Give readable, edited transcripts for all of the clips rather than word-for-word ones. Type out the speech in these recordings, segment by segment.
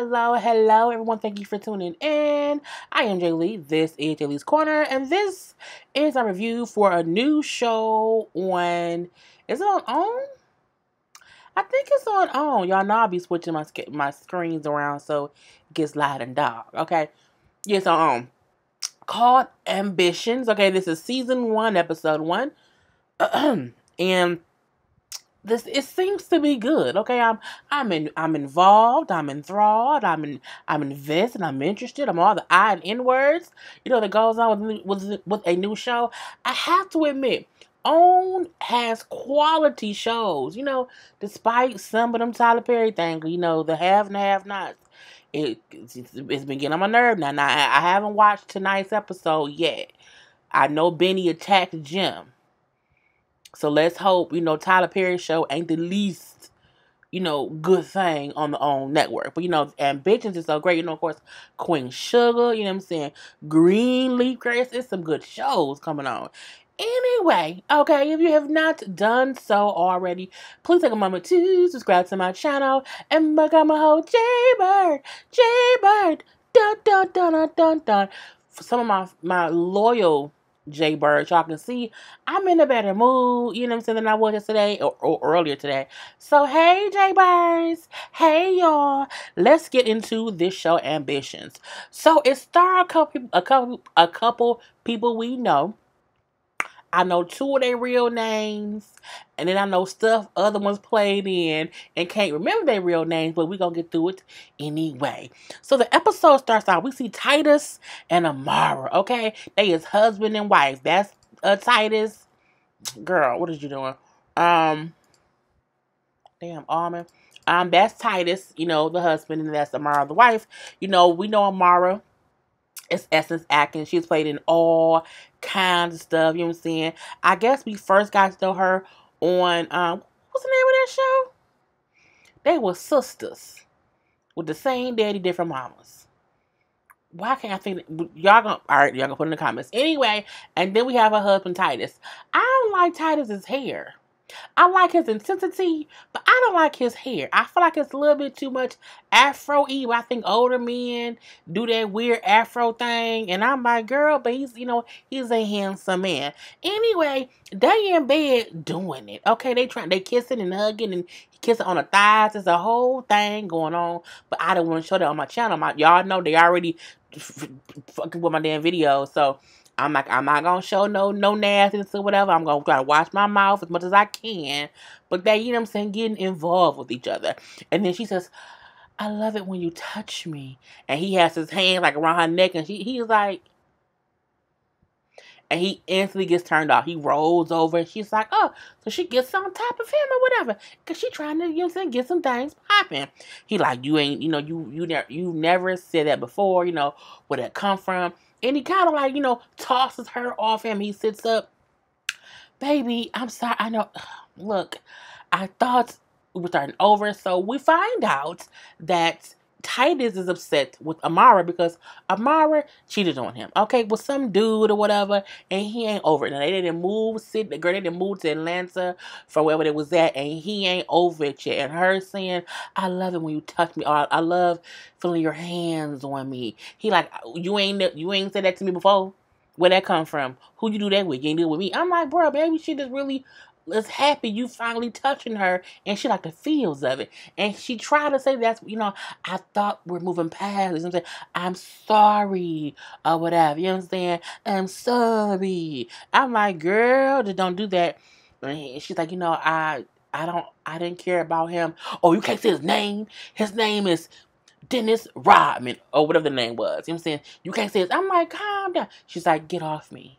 hello, everyone. Thank you for tuning in. I am Jay Lee. This is Jay Lee's Corner, and this is a review for a new show on. Is it on OWN? I think it's on OWN. Y'all know I'll be switching my screens around so it gets light and dark. Okay, yes, on OWN. Called Ambitions. Okay, this is season 1, episode 1, and this it seems to be good. Okay, I'm involved, I'm enthralled, I'm invested, I'm interested, I'm all the I and N words, that goes on with a new show. I have to admit, OWN has quality shows, despite some of them Tyler Perry things, the have and have nots. It's been getting on my nerve now. Now I haven't watched tonight's episode yet. I know Benny attacked Jim. So let's hope, Tyler Perry's show ain't the least, good thing on the OWN network. But, Ambitions is so great. Of course, Queen Sugar, you know what I'm saying? Green Leaf Grace. It's some good shows coming on. Anyway, okay, if you have not done so already, please take a moment to subscribe to my channel and become a whole Jaybird. Jaybird. Dun, dun, dun, dun, dun, dun. For some of my loyal Jaybirds, y'all can see I'm in a better mood, than I was yesterday or earlier today. So hey Jaybirds, hey y'all, let's get into this show Ambitions. So it stars a couple people we know. I know 2 of their real names, and then I know stuff other ones played in and can't remember their real names, but we're going to get through it anyway. So the episode starts out, we see Titus and Amara, okay? They is husband and wife. That's Titus. Girl, what is you doing? Damn, Almond. That's Titus, the husband, and that's Amara, the wife. We know Amara. It's Essence Atkins. She's played in all kinds of stuff. You know what I'm saying? I guess we first got to know her on, what's the name of that show? They were sisters with the same daddy, different mamas. Why can't I think? Y'all gonna put in the comments. Anyway, and then we have her husband, Titus. I don't like Titus's hair. I like his intensity, but I don't like his hair. I feel like it's a little bit too much Afro-y. I think older men do that weird Afro thing. And I'm like, girl, but he's a handsome man. Anyway, they in bed doing it. Okay, they kissing and hugging and kissing on the thighs. There's a whole thing going on. But I don't want to show that on my channel. Y'all know they already fucking with my damn video. So I'm not gonna show no nastiness or whatever. I'm gonna try to watch my mouth as much as I can. But they, getting involved with each other. And then she says, I love it when you touch me. And he has his hand like around her neck, and he's like, and he instantly gets turned off. He rolls over, and she's like, oh, so she gets on top of him or whatever. Because she trying to, get some things popping. He like, you ain't, you never said that before, where that come from. And he kind of like, tosses her off him. He sits up. Baby, I'm sorry. I know. Look, I thought we were starting over. So we find out that Titus is upset with Amara because Amara cheated on him. Okay, with some dude or whatever, and he ain't over it. Now they didn't move. They didn't move to Atlanta for wherever they was at, and he ain't over it yet. And her saying, "I love it when you touch me. Or I love feeling your hands on me." He like, you ain't said that to me before. Where that come from? Who you do that with? You ain't do it with me. I'm like, bro, baby, she just really is happy you finally touching her, and she like the feels of it. And she tried to say that's, I thought we're moving past. You know what I'm saying? I'm sorry or whatever. You know what I'm saying? I'm sorry. I'm like, girl, just don't do that. And she's like, I didn't care about him. Oh, you can't say his name. His name is Dennis Rodman or whatever the name was. You know what I'm saying? You can't say it. I'm like, calm down. She's like, get off me.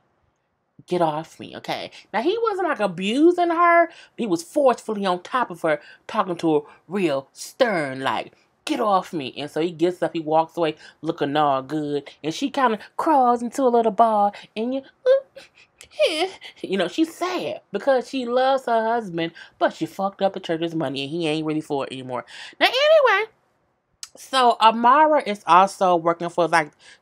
Get off me, okay? Now, he wasn't like abusing her. He was forcefully on top of her, talking to her real stern, like, get off me. And so he gets up, he walks away, looking all good. And she kind of crawls into a little ball. And she's sad because she loves her husband, but she fucked up the church's money and he ain't really for it anymore. Now, anyway, so Amara is also working for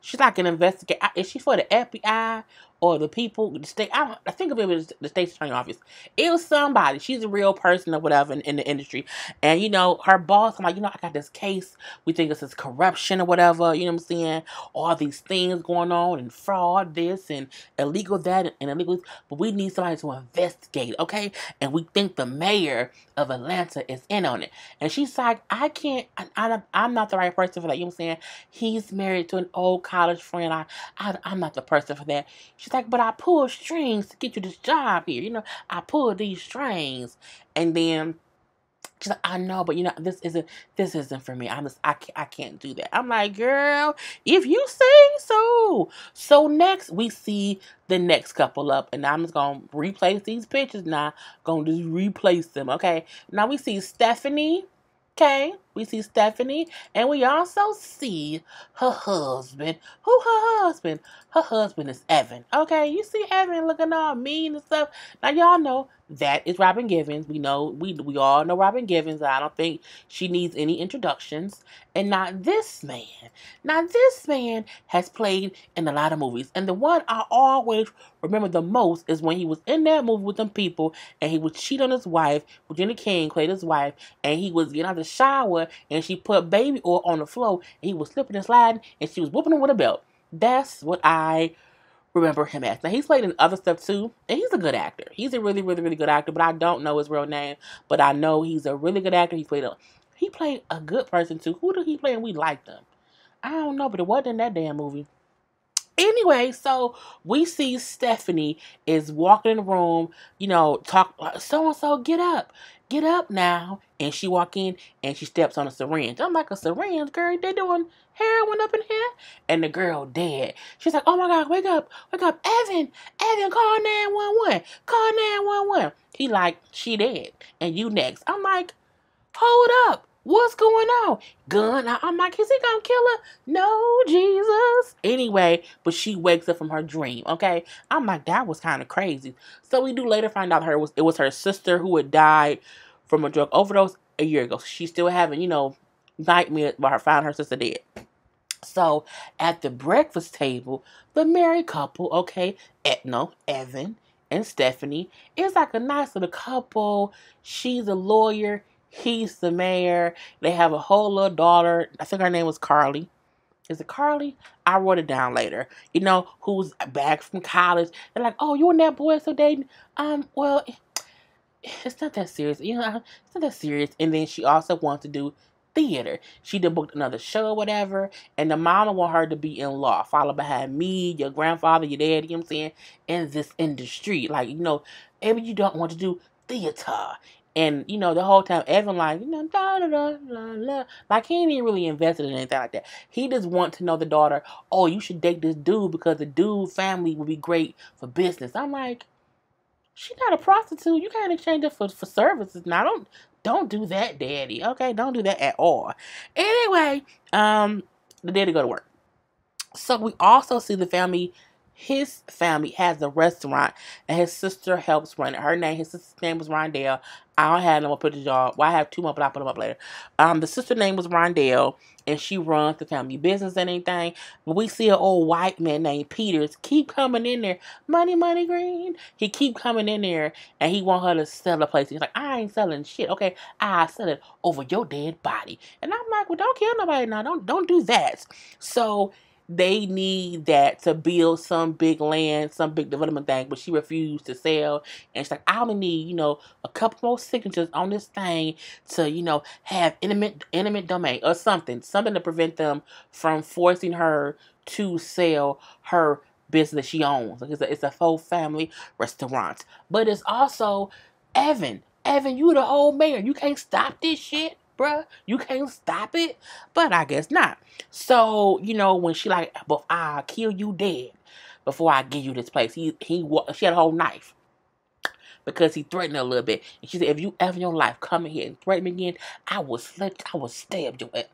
she's like an investigator. Is she for the FBI or the people, the state, I think of it as the state's attorney office. It was somebody. She's a real person or whatever in the industry. And, her boss, I'm like, I got this case. We think this is corruption or whatever. You know what I'm saying? All these things going on and fraud, this and illegal that and illegal. But we need somebody to investigate, okay? And we think the mayor of Atlanta is in on it. And she's like, I can't, I'm not the right person for that. You know what I'm saying? He's married to an old college friend. I'm not the person for that. She's like, but I pulled strings to get you this job here. I pulled these strings. And then she's like, I know, but this isn't for me. I can't do that. I'm like, girl, if you say so. So next we see the next couple up, and I'm just gonna replace these pictures now. Gonna just replace them, okay? Now we see Stephanie. Okay, we see Stephanie, and we also see her husband. Who her husband? Her husband is Evan. Okay, you see Evan looking all mean and stuff. Now y'all know that is Robin Givens. We know we all know Robin Givens. I don't think she needs any introductions. And not this man. Now this man has played in a lot of movies, and the one I always remember the most is when he was in that movie with them people, and he would cheat on his wife. Virginia King played his wife, and he was getting out of the shower, and she put baby oil on the floor, and he was slipping and sliding, and she was whooping him with a belt. That's what I remember him as. Now, he's played in other stuff too, and he's a good actor. He's a really, really, really good actor, but I don't know his real name, but I know he's a really good actor. He played a good person too. Who did he play and we liked him? I don't know, but it wasn't in that damn movie. Anyway, so we see Stephanie is walking in the room, talk, so-and-so, get up now. And she walk in and she steps on a syringe. I'm like, a syringe, girl? They doing heroin up in here? And the girl dead. She's like, oh my God, wake up, Evan, call 911, call 911. He like, she dead, and you next. I'm like, hold up. What's going on? Gun. I'm like, is he gonna kill her? No, Jesus. Anyway, but she wakes up from her dream, okay? I'm like, that was kind of crazy. So we do later find out it was her sister who had died from a drug overdose a year ago. She's still having, nightmares about her finding her sister dead. So at the breakfast table, the married couple, okay, Evan and Stephanie, is like a nice little couple. She's a lawyer. He's the mayor. They have a whole little daughter. I think her name was Carly. Is it Carly? I wrote it down later. Who's back from college. They're like, oh, you and that boy so dating? Well, it's not that serious. It's not that serious. And then she also wants to do theater. She did booked another show or whatever. And the mama want her to be in law. Follow behind me, your grandfather, your dad, you know what I'm saying? In this industry. Like, maybe you don't want to do theater. And, the whole time, Evan like, like, he ain't even really invested in anything like that. He just want to know the daughter, oh, you should date this dude because the dude family would be great for business. I'm like, she's not a prostitute. You can't exchange it for services. Now, don't do that, daddy. Okay, don't do that at all. Anyway, the daddy go to work. So we also see the family. His family has a restaurant, and his sister helps run it. His sister's name was Rondell. I don't have no more pictures, y'all. Well, I have 2 more, but I'll put them up later. The sister's name was Rondell, and she runs the family business and anything. But we see an old white man named Peters keep coming in there. Money, green. He keep coming in there, and he want her to sell the place. He's like, I ain't selling shit. Okay, I sell it over your dead body. And I'm like, well, don't kill nobody now. Don't do that. So they need that to build some big land, some big development thing, but she refused to sell. And she's like, I only need, a couple more signatures on this thing to, have intimate domain or something to prevent them from forcing her to sell her business she owns. Like it's a whole family restaurant. But it's also Evan, you the old mayor. You can't stop this shit. Bruh, you can't stop it, but I guess not. So, when she like, but I'll kill you dead before I give you this place. She had a whole knife because he threatened her a little bit. And she said, if you ever in your life come in here and threaten me again, I will stab your ass.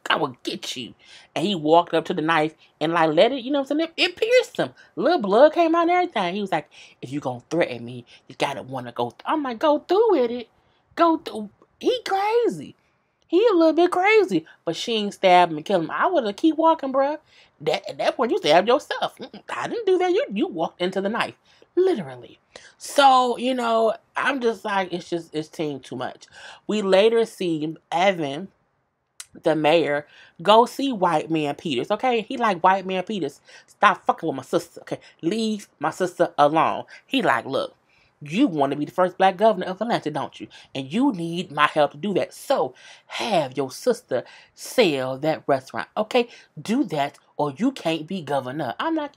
I will get you. And he walked up to the knife and like let it, it pierced him. Little blood came out and everything. He was like, if you gonna threaten me, you gotta wanna go. I'm like, go through with it. Go through. He crazy. He a little bit crazy, but she ain't stab him and kill him. I would have keep walking, bruh. At that point, you stabbed yourself. I didn't do that. You walked into the knife, literally. So I'm just like, it's team too much. We later see Evan, the mayor, go see White Man Peters. Okay, he like, White Man Peters, stop fucking with my sister. Okay, leave my sister alone. He like, look, you want to be the first black governor of Atlanta, don't you? And you need my help to do that. So have your sister sell that restaurant. Okay, do that, or you can't be governor. I'm like,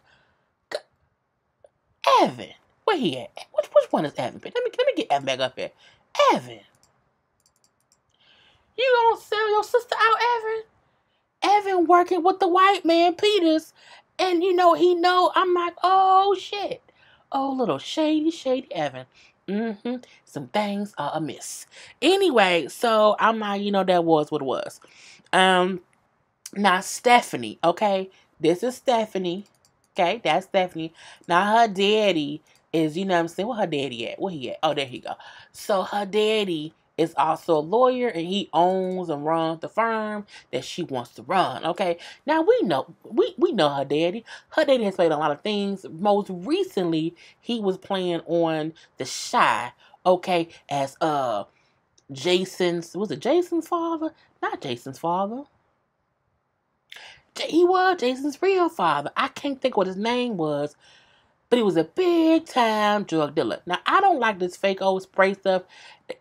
Evan, where he at? Which one is Evan? Let me get Evan back up here. Evan, you gonna sell your sister out, Evan? Evan working with the White Man Peters, and he know. I'm like, oh shit, oh little shady Evan. Some things are amiss. Anyway, so I'm like, that was what it was. Now Stephanie, okay, this is Stephanie. Okay, that's Stephanie. Now her daddy is, what I'm saying, where her daddy at? Where he at? Oh, there he go. So her daddy is also a lawyer, and he owns and runs the firm that she wants to run. Okay, now we know her daddy. Her daddy has played a lot of things. Most recently, he was playing on The Shy. Okay, as Jason's father? Not Jason's father. He was Jason's real father. I can't think what his name was, but he was a big time drug dealer. Now, I don't like this fake old spray stuff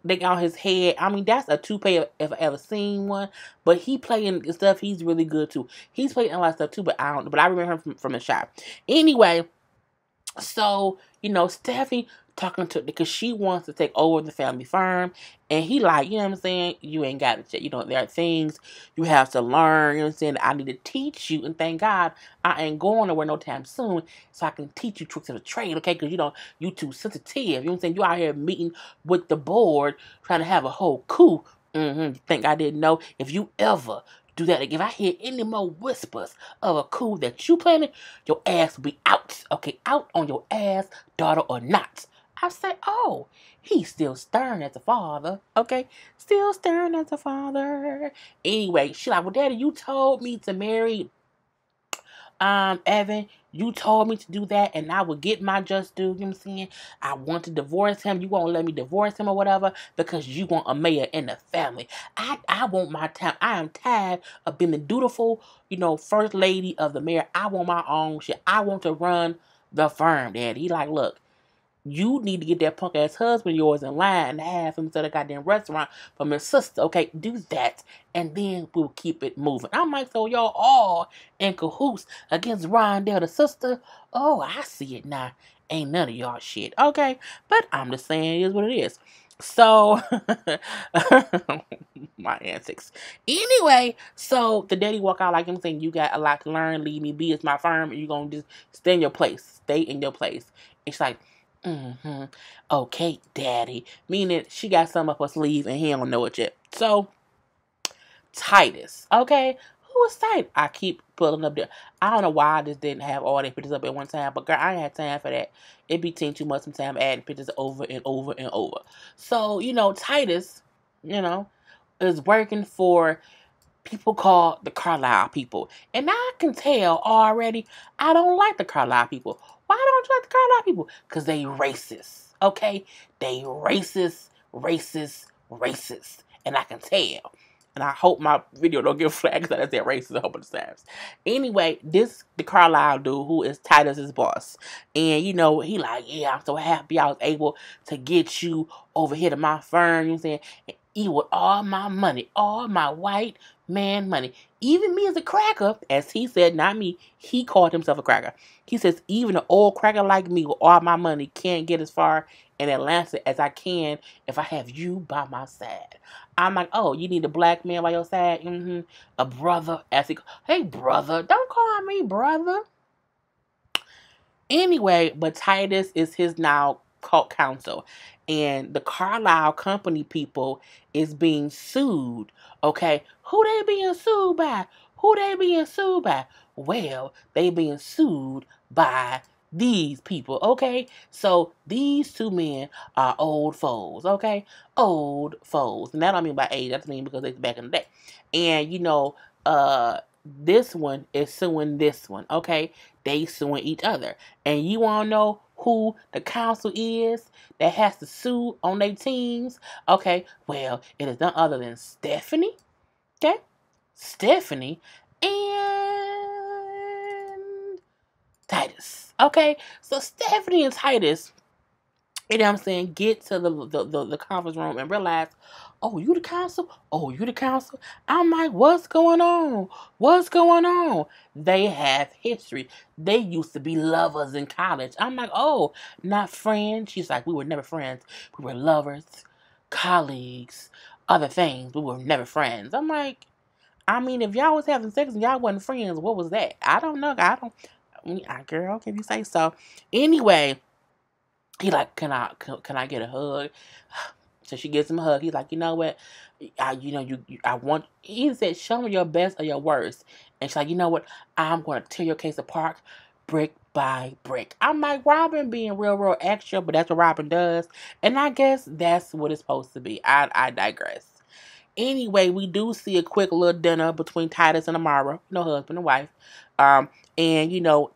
they got on his head. I mean, that's a toupee if I ever seen one. But he playing stuff, he's really good too. He's playing a lot of stuff too, but I remember him from The Shop. Anyway, so, Stephanie talking to, because she wants to take over the family firm, and he like, you know what I'm saying, you ain't got it yet. There are things you have to learn, you know what I'm saying, I need to teach you, and thank God I ain't going nowhere no time soon, so I can teach you tricks of the trade, okay, because, you too sensitive, you know what I'm saying, you out here meeting with the board, trying to have a whole coup. You think I didn't know? If you ever do that, if I hear any more whispers of a coup that you planning, your ass will be out. Okay, out on your ass, daughter or not. I say, oh, he's still stern as a father. Okay, still stern as a father. Anyway, she like, well, Daddy, you told me to marry Evan, you told me to do that, and I would get my just due. You know what I'm saying? I want to divorce him. You won't let me divorce him or whatever because you want a mayor in the family. I want my time. I am tired of being the dutiful, first lady of the mayor. I want my own shit. I want to run the firm, Daddy. He like, look, you need to get that punk ass husband of yours in line and have him to the goddamn restaurant from his sister. Okay, do that, and then we'll keep it moving. I'm like, so y'all all in cahoots against Rondell, the sister? Oh, I see it now. Ain't none of y'all shit. Okay, but I'm just saying it is what it is. So, my antics. Anyway, so the daddy walk out like I'm saying, you got a lot to learn. Leave me be. It's my firm, and you're going to just stay in your place. Stay in your place. It's like, okay, Daddy. Meaning she got something up her sleeve and he don't know it yet. So, Titus. Okay, who was Titus? I keep pulling up there. I don't know why I just didn't have all their pictures up at one time, but girl, I ain't had time for that. It be taking too much time adding pictures over and over and over. So, Titus, is working for people called the Carlisle people. And I can tell already I don't like the Carlisle people. Why don't you like the Carlisle people? Because they racist. Okay? They racist. And I can tell. And I hope my video don't get flagged because I said racist a whole bunch of times. Anyway, the Carlisle dude who is Titus's boss. And, he like, yeah, I'm so happy I was able to get you over here to my firm. You know what I'm saying? And eat with all my money. All my white man money. Even me as a cracker, as he said, not me, he called himself a cracker. He says, even an old cracker like me with all my money can't get as far in Atlanta as I can if I have you by my side. I'm like, oh, you need a black man by your side? A brother. Hey, brother, don't call me brother. Anyway, but Titus is his now cult counsel. And the Carlisle company people is being sued. Okay, who they being sued by? Well, they being sued by these people, okay? So these two men are old foes, okay? Old foes. And that don't mean by age, that's mean because it's back in the day. And this one is suing this one, okay? They suing each other. And you wanna know who the council is that has to sue on their teams? Okay, well, it is none other than Stephanie, okay? Stephanie and Titus. Okay, so Stephanie and Titus, you know what I'm saying, get to the conference room and realize, oh, you the council? Oh, you the council? I'm like, what's going on? What's going on? They have history. They used to be lovers in college. I'm like, oh, not friends. She's like, we were never friends. We were lovers, colleagues, other things. We were never friends. I'm like, I mean, if y'all was having sex and y'all wasn't friends, what was that? I don't know. Girl, can you say so? Anyway, he like, can I get a hug? So she gives him a hug. He's like, you know what? I want. He said, show me your best or your worst. And she's like, you know what? I'm going to tear your case apart, brick by brick. I'm like, Robin being real extra, but that's what Robin does, and I guess that's what it's supposed to be. I digress. Anyway, we do see a quick little dinner between Titus and Amara, husband and wife. And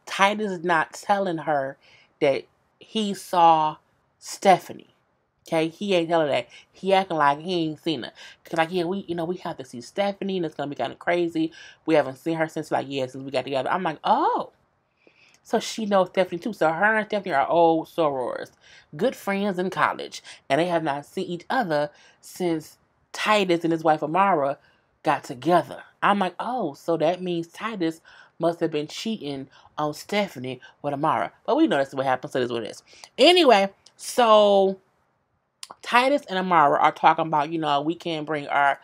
Titus is not telling her that he saw Stephanie. Okay, he ain't telling her that. He acting like he ain't seen her. Cause like, yeah, we have to see Stephanie, and it's gonna be kind of crazy. We haven't seen her since since we got together. I'm like, oh. So she knows Stephanie too. So her and Stephanie are old sorors, good friends in college, and they have not seen each other since Titus and his wife Amara got together. I'm like, oh, so that means Titus must have been cheating on Stephanie with Amara. But we know that's what happened, so this is what it is. Anyway, so Titus and Amara are talking about, we can't bring our,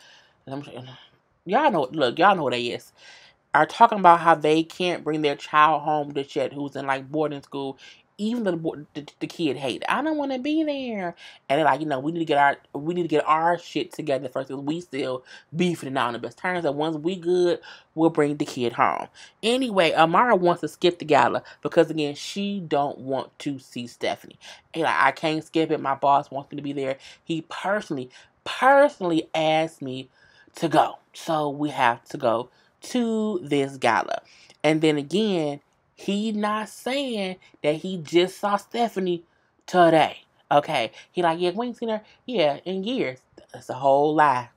y'all know what they is. Are talking about how they can't bring their child home just yet who's in like boarding school, even though the kid hate it. I don't want to be there. And they're like, we need to get our shit together first, because we still beefing it out on the best terms. And once we good, we'll bring the kid home. Anyway, Amara wants to skip the gala because again, she don't want to see Stephanie. And like, I can't skip it. My boss wants me to be there. He personally asked me to go, so we have to go to this gala. And then again, he not saying that he just saw Stephanie today. Okay. He like, yeah, we ain't seen her, in years. That's a whole lie.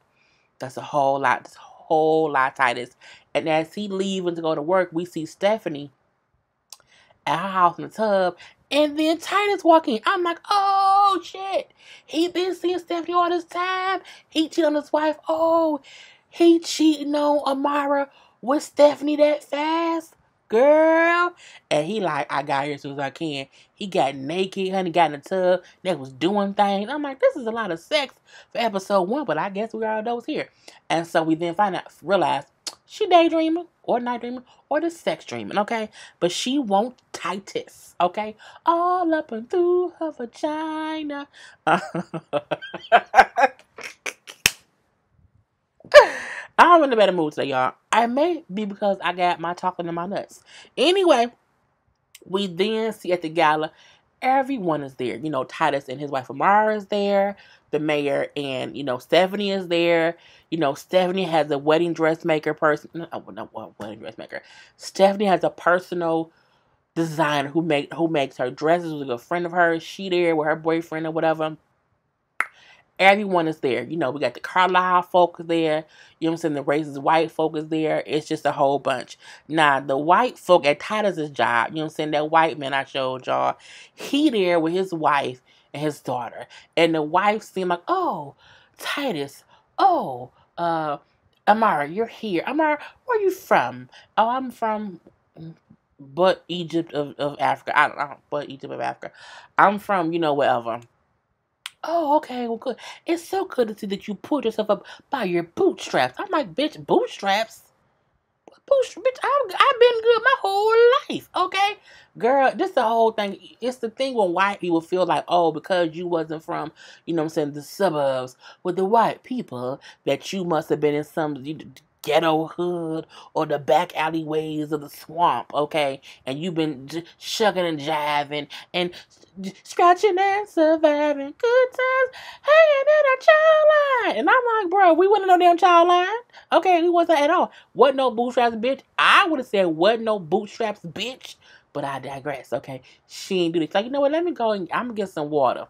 That's a whole lot. That's a whole lot, Titus. And as he leaving to go to work, we see Stephanie at her house in the tub. And then Titus walking. I'm like, oh, shit. He been seeing Stephanie all this time. He cheated on his wife. Oh, he cheating on Amara with Stephanie that fast? Girl. And he like, I got here as soon as I can. He got naked, honey, got in the tub. They was doing things. I'm like, this is a lot of sex for episode 1, but I guess we are those here. And so we then realize she daydreaming or night dreaming or the sex dreaming, okay? But she won't Titus, okay? All up and through her vagina. I'm in a better mood today, y'all. I may be because I got my chocolate in my nuts. Anyway, we then see at the gala, everyone is there. Titus and his wife Amara is there. The mayor and, Stephanie is there. Stephanie has a wedding dressmaker person. No, wedding dressmaker. Stephanie has a personal designer who makes her dresses. Who's a good friend of hers. She there with her boyfriend or whatever. Everyone is there. We got the Carlisle folk there. You know what I'm saying? The racist white folk is there. It's just a whole bunch. Now, the white folk at Titus's job, you know what I'm saying? That white man I showed y'all, he there with his wife and his daughter. And the wife seemed like, oh, Titus, oh, Amara, you're here. Amara, where are you from? Oh, I'm from but Egypt of Africa. I don't know, but Egypt of Africa. I'm from, wherever. Oh, okay, well, good. It's so good to see that you pulled yourself up by your bootstraps. I'm like, bitch, bootstraps? Bitch, I've been good my whole life, okay? Girl, this the whole thing. It's the thing when white people feel like, oh, because you wasn't from, the suburbs with the white people, that you must have been in some ghetto hood or the back alleyways of the swamp, okay? And you've been shucking and jiving and scratching and surviving. Good times hanging in a child line. And I'm like, bro, we wasn't no damn child line. Okay, we wasn't at all. Wasn't no bootstraps, bitch. I would have said wasn't no bootstraps, bitch. But I digress, okay? She ain't do this. Like, you know what? Let me go and I'm gonna get some water.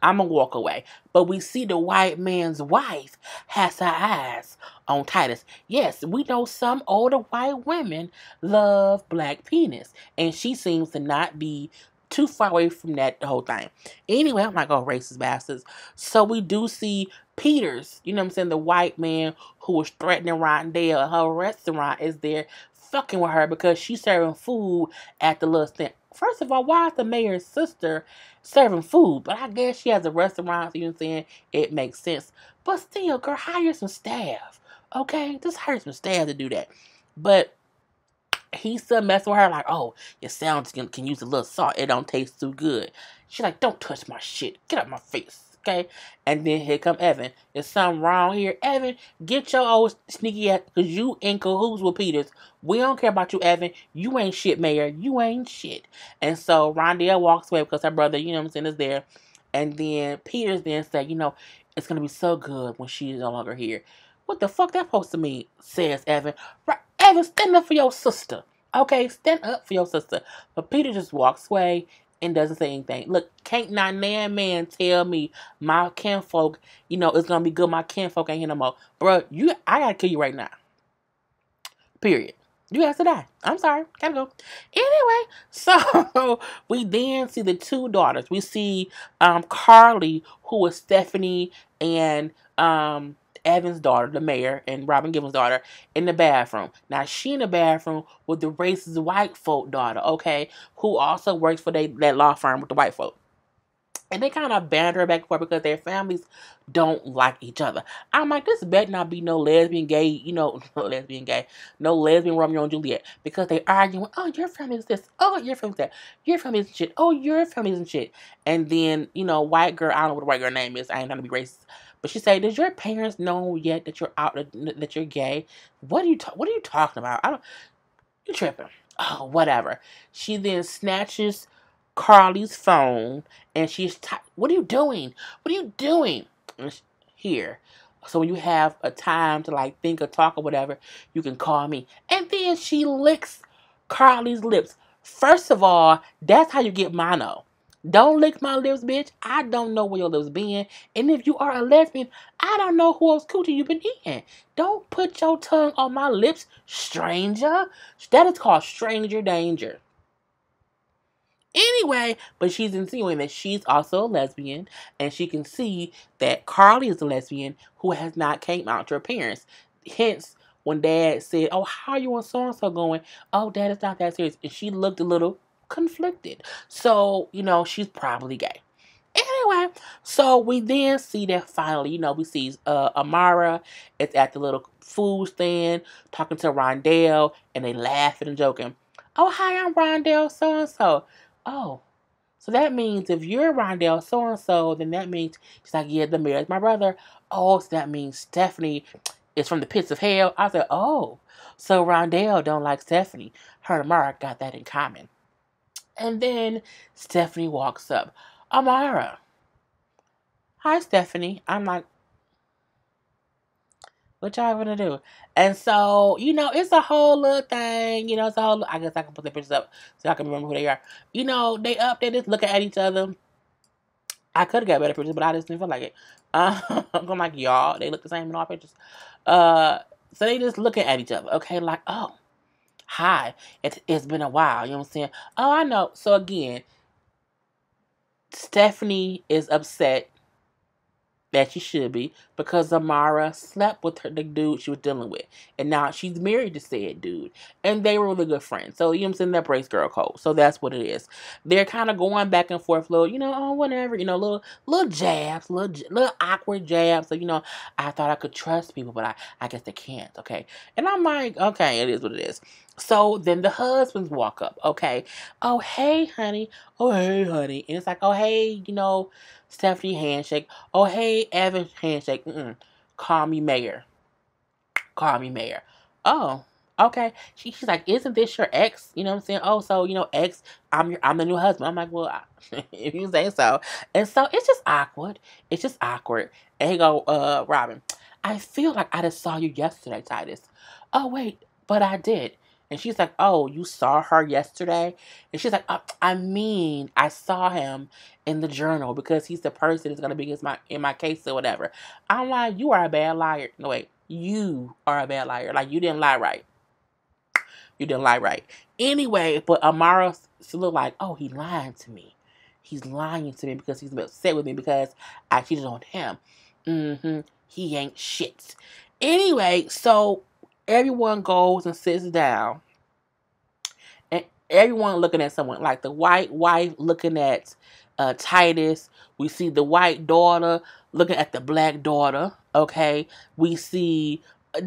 I'm gonna walk away. But we see the white man's wife has her eyes on Titus. Yes, we know some older white women love black penis. And she seems to not be too far away from that whole thing. Anyway, I'm like, oh, racist bastards. So we do see Peters, you know what I'm saying? The white man who was threatening Rondell at her restaurant is there fucking with her because she's serving food at the little stand. First of all, why is the mayor's sister serving food? But I guess she has a restaurant, so you know what I'm saying? It makes sense. But still, girl, hire some staff. Okay? Just hire some staff to do that. But he's still messing with her like, oh, your sounds can use a little salt. It don't taste too good. She's like, don't touch my shit. Get out my face. Okay? And then here come Evan. There's something wrong here. Evan, get your old sneaky ass, because you in cahoots with Peters. We don't care about you, Evan. You ain't shit, Mayor. You ain't shit. And so Rondell walks away because her brother, you know what I'm saying, is there. And then Peters then said, you know, it's going to be so good when she's no longer here. What the fuck that supposed to mean? Says Evan. Right, Evan, stand up for your sister. Okay, stand up for your sister. But Peter just walks away and doesn't say anything. Look, can't not nan man tell me my kinfolk, you know, it's gonna be good. My kinfolk ain't here no more. Bro, I gotta kill you right now. Period. You have to die. I'm sorry. Gotta go. Anyway, so we then see the two daughters. We see Carly, who was Stephanie and Evan's daughter, the mayor, and Robin Gibbons' daughter, in the bathroom. Now, she in the bathroom with the racist white folk daughter, okay, who also works for that law firm with the white folk. And they kind of banter back and forth because their families don't like each other. I'm like, this better not be no lesbian gay, you know, no lesbian Romeo and Juliet. Because they arguing, oh, your family is this, oh, your family is that, your family isn't shit, oh, your family isn't shit. And then, you know, white girl, I don't know what the white girl name is, I ain't trying to be racist. But she said, does your parents know yet that you're out, that you're gay? What are you talking about? You tripping. Oh, whatever. She then snatches Carly's phone and she's what are you doing? What are you doing? Here. So when you have a time to like think or talk or whatever, you can call me. And then she licks Carly's lips. First of all, that's how you get mono. Don't lick my lips, bitch. I don't know where your lips been. And if you are a lesbian, I don't know who else coochie you been eating. Don't put your tongue on my lips, stranger. That is called stranger danger. Anyway, but she's insinuating that she's also a lesbian, and she can see that Carly is a lesbian who has not came out to her parents. Hence, when Dad said, oh, how are you and so-and-so going? Oh, Dad, it's not that serious. And she looked a little conflicted. So, you know, she's probably gay. Anyway, so we then see that finally, you know, we see Amara is at the little food stand talking to Rondell, and they laughing and joking. Oh, hi, I'm Rondell so-and-so. Oh, so that means if you're Rondell so-and-so, then that means, she's like, yeah, the mayor is my brother. Oh, so that means Stephanie is from the pits of hell. I said, oh, so Rondell don't like Stephanie. Her and Amara got that in common. And then Stephanie walks up. Amara. Hi, Stephanie. I'm like, what y'all gonna do? And so, you know, it's a whole little thing. You know, it's a whole, I guess I can put the pictures up so I can remember who they are. You know, they up there just looking at each other. I could have got better pictures, but I just didn't feel like it. I'm like, y'all, they look the same in all pictures. So they just looking at each other. Okay, like, oh, hi. It's been a while. You know what I'm saying? Oh, I know. So again, Stephanie is upset that she should be because Amara slept with the dude she was dealing with. And now she's married to said dude. And they were really good friends. So, you know what I'm saying? That breaks girl code. So that's what it is. They're kind of going back and forth, little, you know, oh, whatever, you know, little jabs, little awkward jabs. So, you know, I thought I could trust people, but I guess they can't, okay? And I'm like, okay, it is what it is. So then the husbands walk up, okay? Oh, hey, honey. Oh, hey, honey. And it's like, oh, hey, you know, Stephanie handshake. Oh, hey, Evan handshake. Call me mayor. call me mayor. Oh, okay. She's like, isn't this your ex? You know what I'm saying? Oh, so, ex, I'm the new husband. I'm like, well, if you say so. And so it's just awkward. It's just awkward. And he go, Robin, I feel like I just saw you yesterday, Titus. Oh, wait, but I did. And she's like, oh, you saw her yesterday? And she's like, I saw him in the journal because he's the person that's going to be in my case or whatever. I'm like, you are a bad liar. No, wait, you are a bad liar. Like, you didn't lie right. You didn't lie right. Anyway, but Amara still looked like, oh, he lying to me. He's lying to me because he's upset with me because I cheated on him. He ain't shit. Anyway, so everyone goes and sits down. And everyone looking at someone. Like the white wife looking at Titus. We see the white daughter looking at the black daughter. Okay. We see I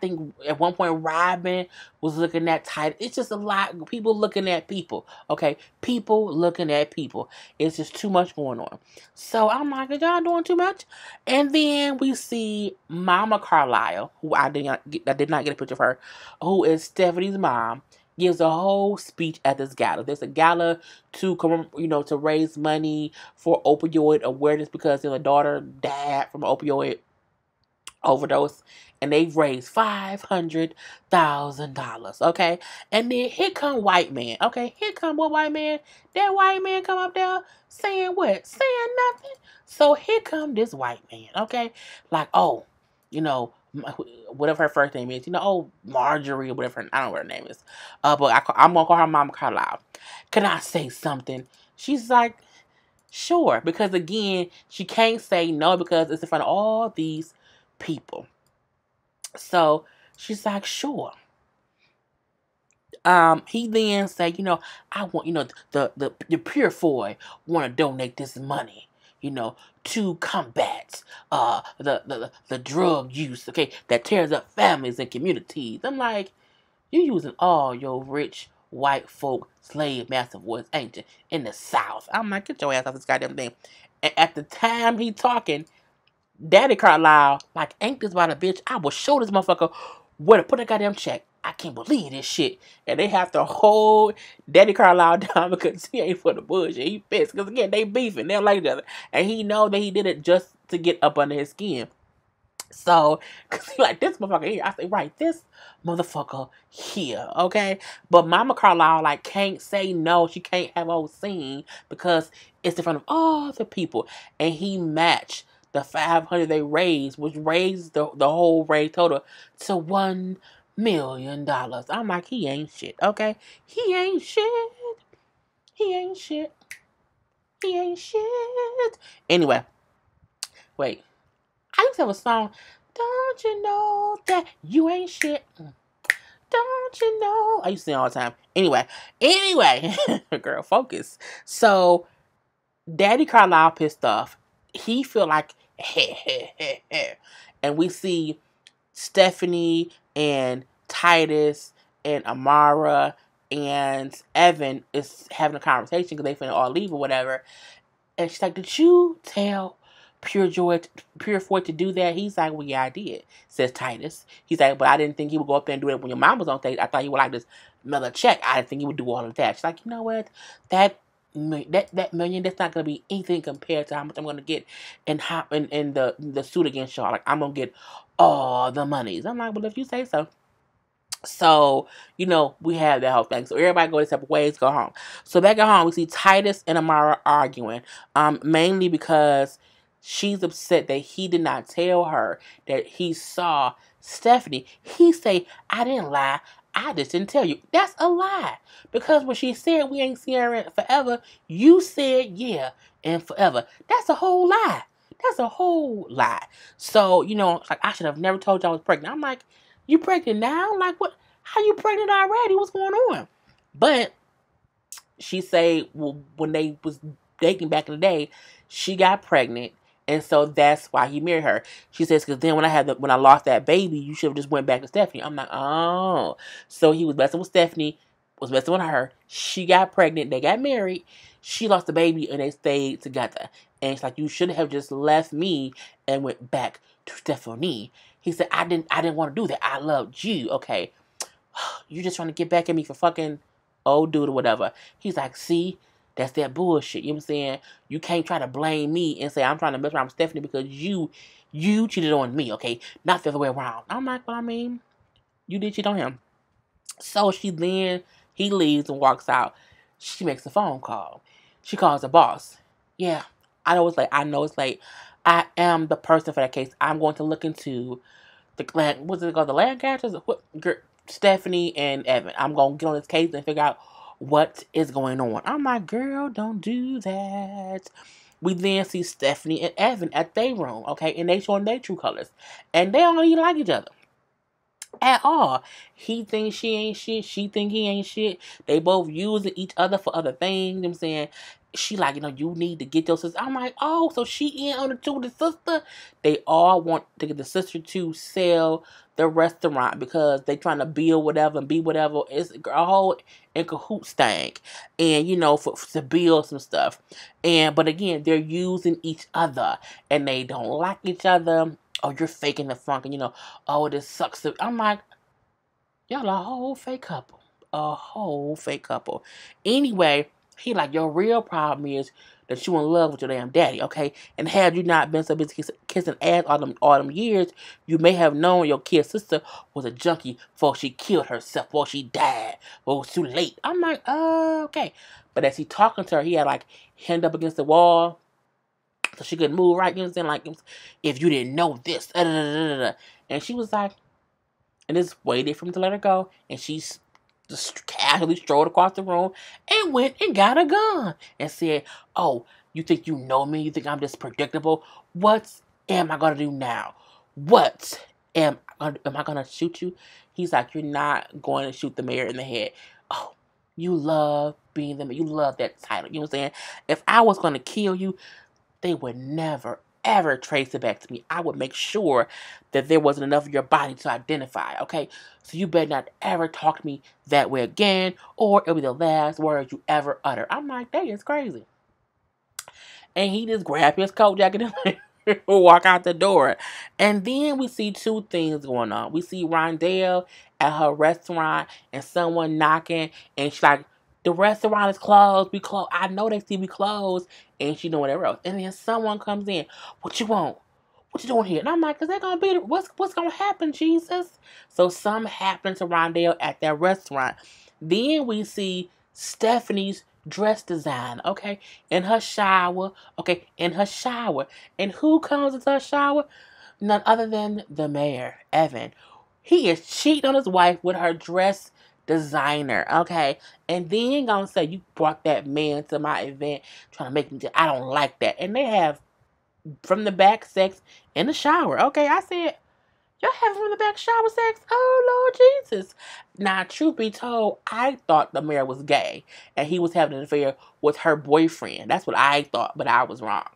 think at one point Robin was looking at Titus. It's just a lot of people looking at people. Okay. People looking at people. It's just too much going on. So I'm like, are y'all doing too much? And then we see Mama Carlisle, who I did not get a picture of her, who is Stephanie's mom, gives a whole speech at this gala. There's a gala to raise money for opioid awareness because their daughter died from opioid overdose, and they've raised $500,000. Okay, and then here come white man. Okay, here come what white man? That white man come up there saying what? Saying nothing. So here come this white man. Okay, like whatever her first name is, Marjorie or whatever. I don't know what her name is. But I'm gonna call her Mama Carlisle. Can I say something? She's like, sure, because again, she can't say no because it's in front of all these people. So she's like, sure. He then said, I want, the Purefoy want to donate this money, to combat the drug use, okay, that tears up families and communities. I'm like, you using all your rich white folk slave master voice, ain't you, in the South? I'm like, get your ass off this goddamn thing. And at the time he talking, Daddy Carlisle, like, ain't this about a bitch? I will show this motherfucker where to put a goddamn check. I can't believe this shit. And they have to hold Daddy Carlisle down because he ain't for the bullshit. He pissed. Because again, they beefing. They don't like each other. And he know that he did it just to get up under his skin. So, because he like, this motherfucker here. I say, right, this motherfucker here, okay? But Mama Carlisle, like, can't say no. She can't have a whole scene because it's in front of all the people. And he matched the 500 they raised, which raised the whole raise total to $1 million. I'm like, he ain't shit, okay? He ain't shit. He ain't shit. He ain't shit. Anyway, wait. I used to have a song, don't you know that you ain't shit? Don't you know? I used to sing all the time. Anyway, girl, focus. So, Daddy Carlisle pissed off. He feel like, and we see Stephanie and Titus and Amara and Evan is having a conversation because they finna all leave or whatever. And she's like, did you tell Purefoy to do that? He's like, well, yeah, I did, says Titus. He's like, but I didn't think he would go up there and do it when your mom was on stage. I thought he would like this another check. I didn't think he would do all of that. She's like, you know what? That million, that's not gonna be anything compared to how much I'm gonna get in the suit against y'all. Like, I'm gonna get all the monies. I'm like, well, if you say so. So, we have that whole thing. So everybody go their separate ways, go home. So back at home, we see Titus and Amara arguing. Mainly because she's upset that he did not tell her that he saw Stephanie. He say, I didn't lie. I just didn't tell you. That's a lie. Because when she said we ain't seen her in forever, you said yeah, and forever. That's a whole lie. That's a whole lie. So, like, I should have never told you I was pregnant. I'm like, you pregnant now? Like, what? How you pregnant already? What's going on? But she say, well, when they was dating back in the day, she got pregnant, and so that's why he married her. She says, because then when I lost that baby, you should have just went back to Stephanie. I'm like, oh, so he was messing with Stephanie, was messing with her. She got pregnant. They got married. She lost the baby, and they stayed together. And it's like, you should have just left me and went back to Stephanie. He said, I didn't want to do that. I loved you. Okay. You just trying to get back at me for fucking old dude or whatever. He's like, see, that's that bullshit. You know what I'm saying? You can't try to blame me and say I'm trying to mess around with Stephanie because you cheated on me, okay? Not the other way around. I'm like, well, I mean, you did cheat on him. So he leaves and walks out. She makes a phone call. She calls her boss. Yeah, I know it's late. I am the person for that case. I'm going to look into what's it called? The Lancasters? Stephanie and Evan. I'm going to get on this case and figure out what is going on. I'm like, girl, don't do that. We then see Stephanie and Evan at their room, okay? And they showing their true colors. And they don't even like each other at all. He thinks she ain't shit. She think he ain't shit. They both using each other for other things. You know what I'm saying? She like, you need to get your sister. I'm like, oh, so she in on the two with the sister? They all want to get the sister to sell the restaurant because they trying to build whatever and be whatever. It's a whole in cahoots thing. And, to build some stuff. But again, they're using each other. And they don't like each other. Oh, you're faking the funk. And, oh, this sucks. I'm like, y'all a whole fake couple. A whole fake couple. Anyway, he like, your real problem is that you in love with your damn daddy, okay? And had you not been so busy kissing ass all them years, you may have known your kid's sister was a junkie before she killed herself, before she died, but it was too late. I'm like, okay. But as he talking to her, he had like hand up against the wall so she couldn't move right. You know what I'm saying? Like, if you didn't know this, and she was like, and just waited for him to let her go. And she just casually strolled across the room and went and got a gun and said, oh, you think you know me? You think I'm just predictable? What am I going to do now? What am I going to shoot you? He's like, you're not going to shoot the mayor in the head. Oh, you love being the mayor. You love that title. You know what I'm saying? If I was going to kill you, they would never, ever trace it back to me. I would make sure that there wasn't enough of your body to identify, okay? So you better not ever talk to me that way again, or it'll be the last words you ever utter. I'm like, that is crazy. And he just grabbed his coat jacket and walk out the door. And then we see two things going on. We see Rondell at her restaurant and someone knocking, and she's like, the restaurant is closed. We close. I know they see we closed, and she doing whatever else. And then someone comes in. What you want? What you doing here? And I'm like, is that gonna be what's gonna happen, Jesus? So something happened to Rondell at that restaurant. Then we see Stephanie's dress design, okay, in her shower, okay, in her shower. And who comes into her shower? None other than the mayor, Evan. He is cheating on his wife with her dress designer, okay? And then gonna say, you brought that man to my event trying to make me, I don't like that. And they have from the back sex in the shower, okay? I said, y'all having from the back shower sex? Oh, Lord Jesus. Now, truth be told, I thought the mayor was gay and he was having an affair with her boyfriend. That's what I thought, but I was wrong.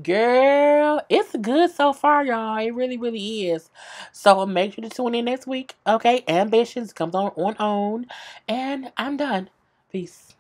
Girl, it's good so far, y'all. It really, really is. So make sure to tune in next week. Okay, Ambitions comes on. And I'm done. Peace.